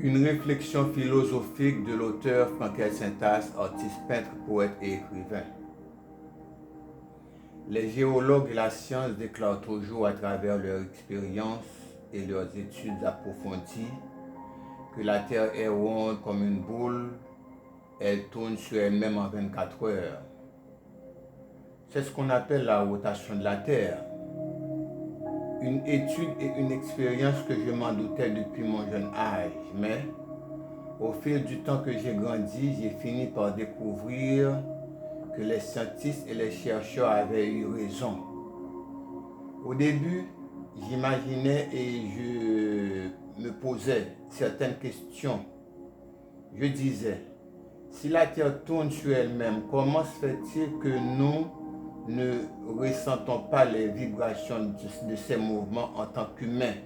Une réflexion philosophique de l'auteur Frankel Saintas, artiste, peintre, poète et écrivain. Les géologues et la science déclarent toujours à travers leur expérience et leurs études approfondies que la Terre est ronde comme une boule, elle tourne sur elle-même en 24 heures. C'est ce qu'on appelle la rotation de la Terre. Une étude et une expérience que je m'en doutais depuis mon jeune âge, mais au fil du temps que j'ai grandi, j'ai fini par découvrir que les scientifiques et les chercheurs avaient eu raison. Au début, j'imaginais et je me posais certaines questions. Je disais, si la Terre tourne sur elle-même, comment se fait-il que nous ne ressentons pas les vibrations de ces mouvements en tant qu'humains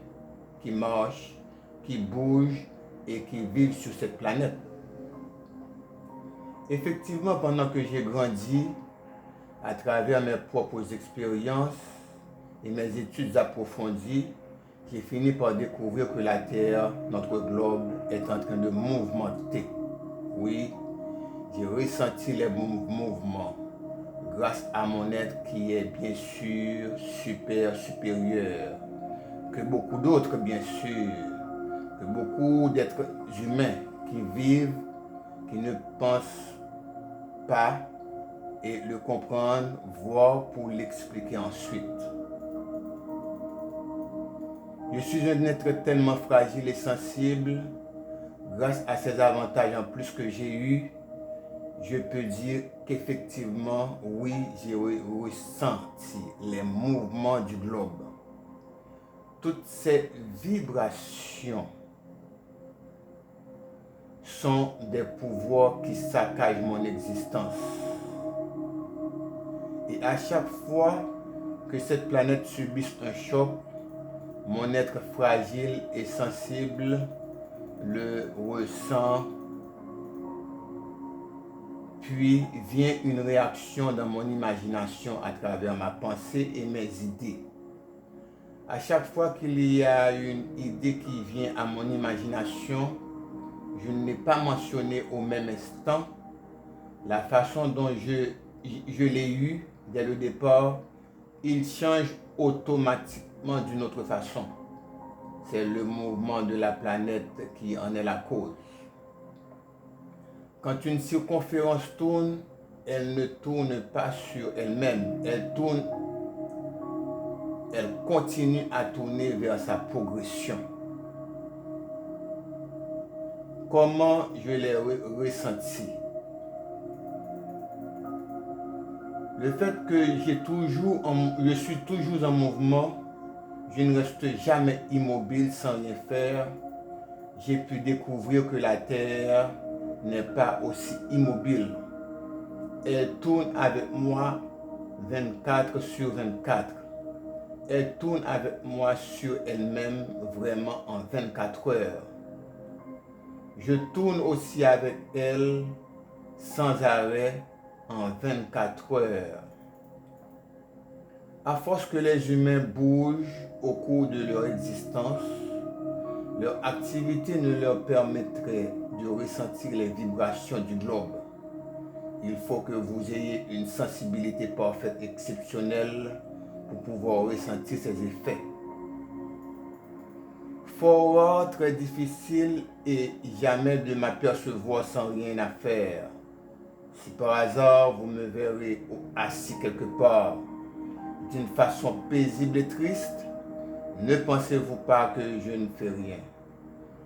qui marchent, qui bougent et qui vivent sur cette planète? Effectivement, pendant que j'ai grandi, à travers mes propres expériences et mes études approfondies, j'ai fini par découvrir que la Terre, notre globe, est en train de mouvementer. Oui, j'ai ressenti les mouvements grâce à mon être qui est bien sûr supérieur que beaucoup d'autres, bien sûr, que beaucoup d'êtres humains qui vivent, qui ne pensent pas et le comprendre, voir pour l'expliquer ensuite. Je suis un être tellement fragile et sensible, grâce à ces avantages en plus que j'ai eus, je peux dire qu'effectivement, oui, j'ai ressenti les mouvements du globe. Toutes ces vibrations sont des pouvoirs qui saccagent mon existence. Et à chaque fois que cette planète subisse un choc, mon être fragile et sensible le ressent, puis vient une réaction dans mon imagination à travers ma pensée et mes idées. À chaque fois qu'il y a une idée qui vient à mon imagination, je ne l'ai pas mentionné au même instant. La façon dont je l'ai eu dès le départ, il change automatiquement d'une autre façon. C'est le mouvement de la planète qui en est la cause. Quand une circonférence tourne, elle ne tourne pas sur elle-même. Elle continue à tourner vers sa progression. Comment je l'ai ressenti? Le fait que je suis toujours en mouvement, je ne reste jamais immobile sans rien faire. J'ai pu découvrir que la Terre n'est pas aussi immobile. Elle tourne avec moi 24 sur 24. Elle tourne avec moi sur elle-même vraiment en 24 heures. Je tourne aussi avec elle sans arrêt en 24 heures. À force que les humains bougent au cours de leur existence, leur activité ne leur permettrait de ressentir les vibrations du globe. Il faut que vous ayez une sensibilité parfaite, exceptionnelle, pour pouvoir ressentir ces effets. Fort très difficile et jamais de m'apercevoir sans rien à faire. Si par hasard vous me verrez assis quelque part d'une façon paisible et triste, ne pensez-vous pas que je ne fais rien.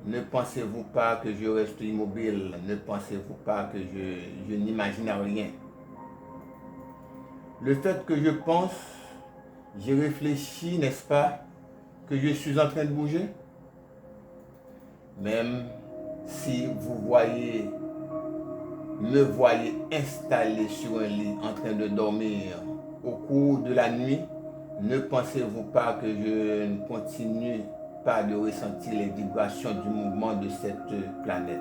Ne pensez-vous pas que je reste immobile. Ne pensez-vous pas que je n'imagine rien. Le fait que je pense, j'ai réfléchi, n'est-ce pas, que je suis en train de bouger. Même si vous me voyez installé sur un lit en train de dormir au cours de la nuit, ne pensez-vous pas que je ne continue pas de ressentir les vibrations du mouvement de cette planète?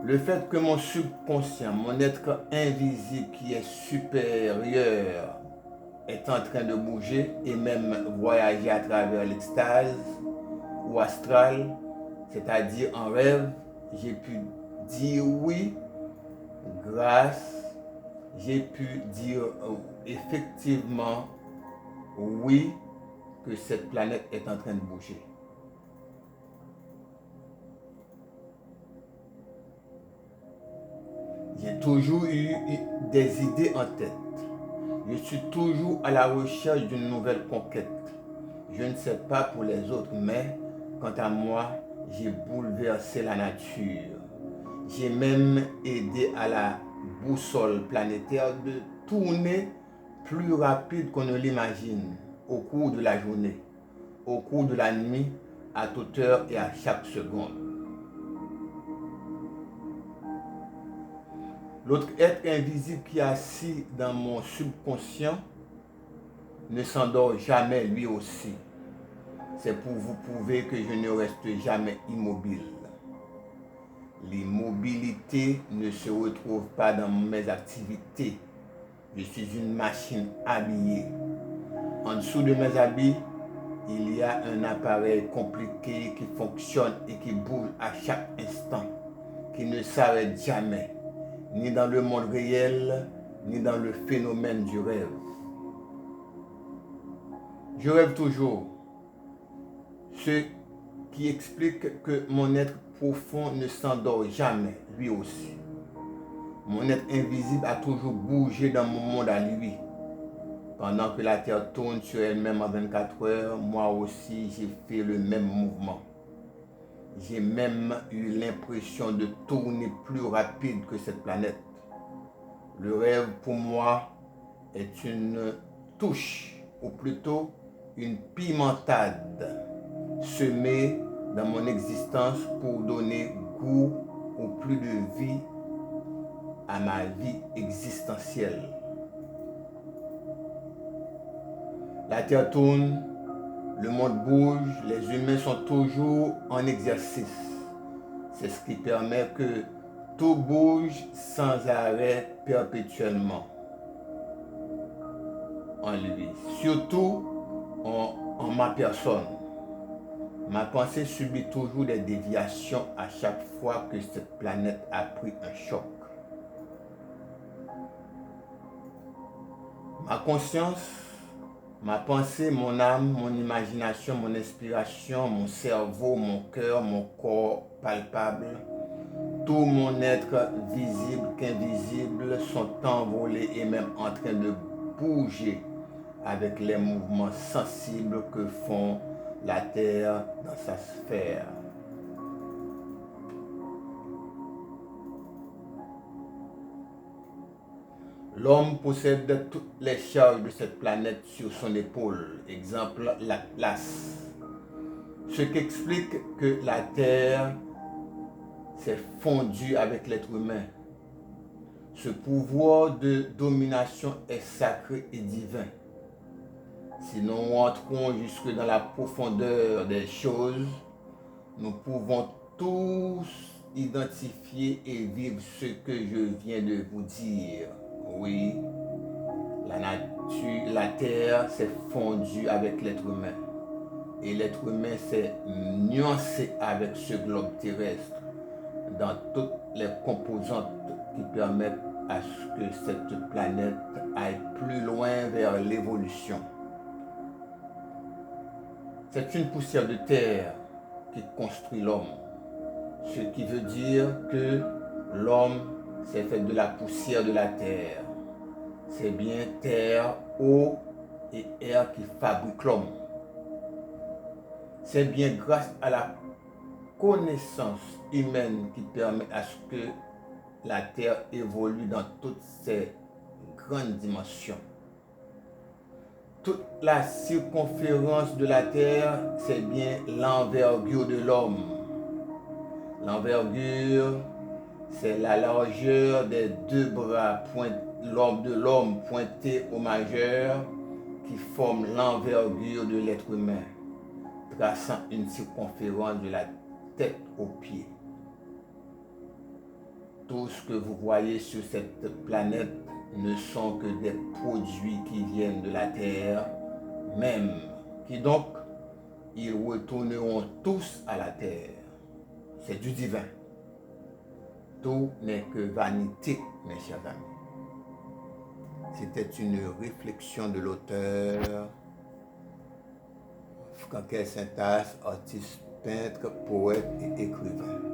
Le fait que mon subconscient, mon être invisible qui est supérieur, est en train de bouger et même voyager à travers l'extase ou astral, C'est-à-dire en rêve, j'ai pu dire oui, j'ai pu dire effectivement oui, que cette planète est en train de bouger. J'ai toujours eu des idées en tête. Je suis toujours à la recherche d'une nouvelle conquête. Je ne sais pas pour les autres, mais quant à moi, j'ai bouleversé la nature. J'ai même aidé à la boussole planétaire de tourner plus rapide qu'on ne l'imagine au cours de la journée, au cours de la nuit, à toute heure et à chaque seconde. L'autre être invisible qui est assis dans mon subconscient ne s'endort jamais lui aussi. C'est pour vous prouver que je ne reste jamais immobile. L'immobilité ne se retrouve pas dans mes activités. Je suis une machine habillée. En dessous de mes habits, il y a un appareil compliqué qui fonctionne et qui bouge à chaque instant, qui ne s'arrête jamais, ni dans le monde réel, ni dans le phénomène du rêve. Je rêve toujours, ce qui explique que mon être profond ne s'endort jamais, lui aussi. Mon être invisible a toujours bougé dans mon monde à lui. Pendant que la Terre tourne sur elle-même en 24 heures, moi aussi j'ai fait le même mouvement. J'ai même eu l'impression de tourner plus rapide que cette planète. Le rêve pour moi est une touche, ou plutôt une pimentade, semée dans mon existence pour donner goût ou plus de vie à ma vie existentielle. La Terre tourne, le monde bouge, les humains sont toujours en exercice. C'est ce qui permet que tout bouge sans arrêt perpétuellement en lui, surtout en ma personne. Ma pensée subit toujours des déviations à chaque fois que cette planète a pris un choc. Ma conscience, ma pensée, mon âme, mon imagination, mon inspiration, mon cerveau, mon cœur, mon corps palpable, tout mon être visible qu'invisible sont envolés et même en train de bouger avec les mouvements sensibles que font la Terre dans sa sphère. L'homme possède toutes les charges de cette planète sur son épaule, exemple la place. Ce qui explique que la Terre s'est fondue avec l'être humain. Ce pouvoir de domination est sacré et divin. Si nous entrons jusque dans la profondeur des choses, nous pouvons tous identifier et vivre ce que je viens de vous dire. Oui, la nature, la terre s'est fondue avec l'être humain. Et l'être humain s'est nuancé avec ce globe terrestre dans toutes les composantes qui permettent à ce que cette planète aille plus loin vers l'évolution. C'est une poussière de terre qui construit l'homme. Ce qui veut dire que l'homme s'est fait de la poussière de la terre. C'est bien terre, eau et air qui fabriquent l'homme. C'est bien grâce à la connaissance humaine qui permet à ce que la terre évolue dans toutes ses grandes dimensions. Toute la circonférence de la terre, c'est bien l'envergure de l'homme. L'envergure, c'est la largeur des deux bras de l'homme pointés au majeur qui forment l'envergure de l'être humain, traçant une circonférence de la tête aux pieds. Tout ce que vous voyez sur cette planète ne sont que des produits qui viennent de la terre même, qui donc, ils retourneront tous à la terre. c'est du divin. Tout n'est que vanité, mes chers amis. C'était une réflexion de l'auteur Franquet Saint-As, artiste, peintre, poète et écrivain.